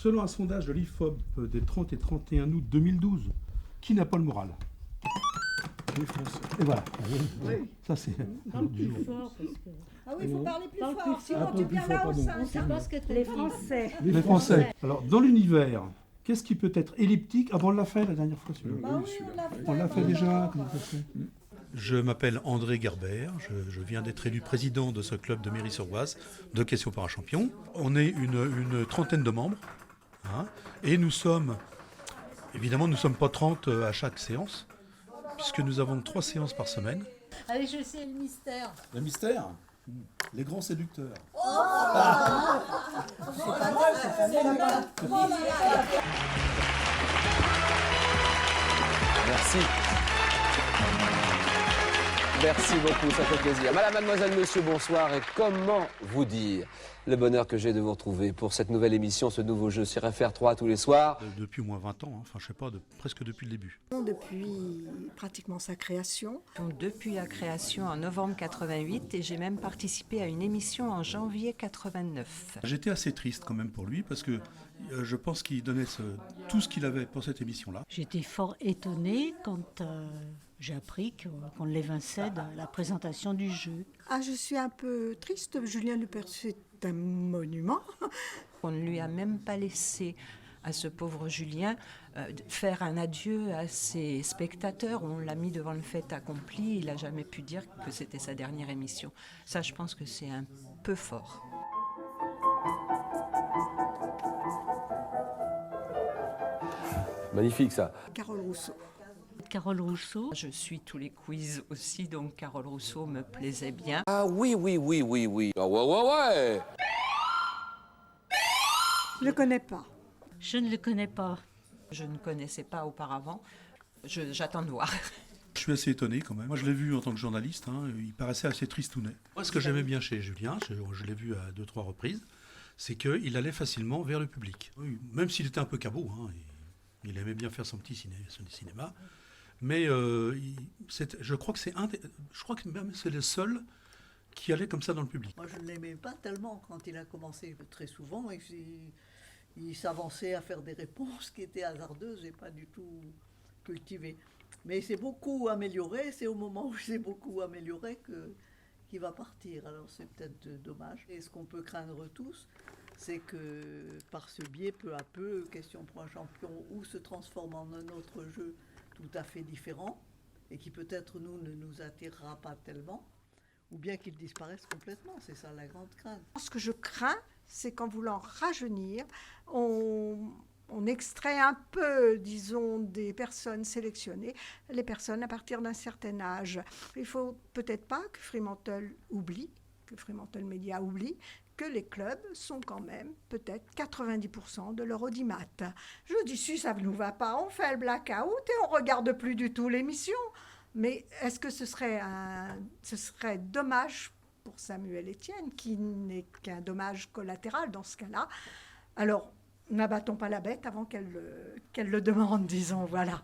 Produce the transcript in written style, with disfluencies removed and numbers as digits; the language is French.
selon un sondage de l'IFOP des 30 et 31 août 2012, qui n'a pas le moral? Les Français. Et voilà. Oui. Ça, c'est... Parle plus fort parce que... Ah oui, il faut parler plus Parle fort, plus sinon fort. tu viens là au sein. On sait pas ce que tu Les Français. Les Français. Alors, dans l'univers, qu'est-ce qui peut être elliptique? Avant, on l'a fait la dernière fois, celui-là. Bah oui, on l'a fait. On l'a fait déjà. Comment ça se fait? Je m'appelle André Gerbert, je viens d'être élu président de ce club de Méry-sur-Oise, de Questions par un champion. On est une trentaine de membres, hein, et nous sommes pas 30 à chaque séance, puisque nous avons 3 séances par semaine. Allez, je sais le mystère. Le mystère, les grands séducteurs. Merci. Merci beaucoup, ça fait plaisir. Madame, mademoiselle, monsieur, bonsoir. Et comment vous dire le bonheur que j'ai de vous retrouver pour cette nouvelle émission, ce nouveau jeu sur FR3 tous les soirs. Depuis au moins 20 ans, hein, enfin je sais pas, presque depuis le début. Depuis pratiquement sa création. Donc, depuis la création en novembre 88 et j'ai même participé à une émission en janvier 89. J'étais assez triste quand même pour lui, parce que je pense qu'il donnait tout ce qu'il avait pour cette émission-là. J'étais fort étonnée quand j'ai appris qu'on l'évinçait de la présentation du jeu. Ah, je suis un peu triste. Julien Lepers, c'est un monument. On ne lui a même pas laissé à ce pauvre Julien faire un adieu à ses spectateurs. On l'a mis devant le fait accompli. Il n'a jamais pu dire que c'était sa dernière émission. Ça, je pense que c'est un peu fort. Magnifique ça. Carole Rousseau. Carole Rousseau. Je suis tous les quiz aussi, donc Carole Rousseau me plaisait bien. Ah oui. Ah ouais. Je ne le connais pas. Je ne le connais pas. Je ne connaissais pas auparavant. J'attends de voir. Je suis assez étonné quand même. Moi je l'ai vu en tant que journaliste, hein, il paraissait assez tristounet. Moi ce que j'aimais bien chez Julien, je l'ai vu à 2-3 reprises, c'est qu'il allait facilement vers le public. Oui, même s'il était un peu cabot, hein, il aimait bien faire son cinéma. Mais je crois que même c'est le seul qui allait comme ça dans le public. Moi, je ne l'aimais pas tellement quand il a commencé très souvent. Il s'avançait à faire des réponses qui étaient hasardeuses et pas du tout cultivées. Mais il s'est beaucoup amélioré. C'est au moment où il s'est beaucoup amélioré qu'il va partir. Alors c'est peut-être dommage. Et ce qu'on peut craindre tous, c'est que par ce biais, peu à peu, Question pour un champion ou se transforme en un autre jeu tout à fait différent et qui peut-être ne nous attirera pas tellement, ou bien qu'il disparaisse complètement. C'est ça la grande crainte. Ce que je crains, c'est qu'en voulant rajeunir, on extrait un peu, disons, des personnes sélectionnées, les personnes à partir d'un certain âge. Il ne faut peut-être pas que Fremantle oublie, que Fremantle Média oublie, que les clubs sont quand même peut-être 90% de leur audimat. Je dis, si ça ne nous va pas, on fait le blackout et on ne regarde plus du tout l'émission. Mais est-ce que ce serait dommage pour Samuel Etienne, qui n'est qu'un dommage collatéral dans ce cas-là? Alors, n'abattons pas la bête avant qu'elle le demande, disons, voilà.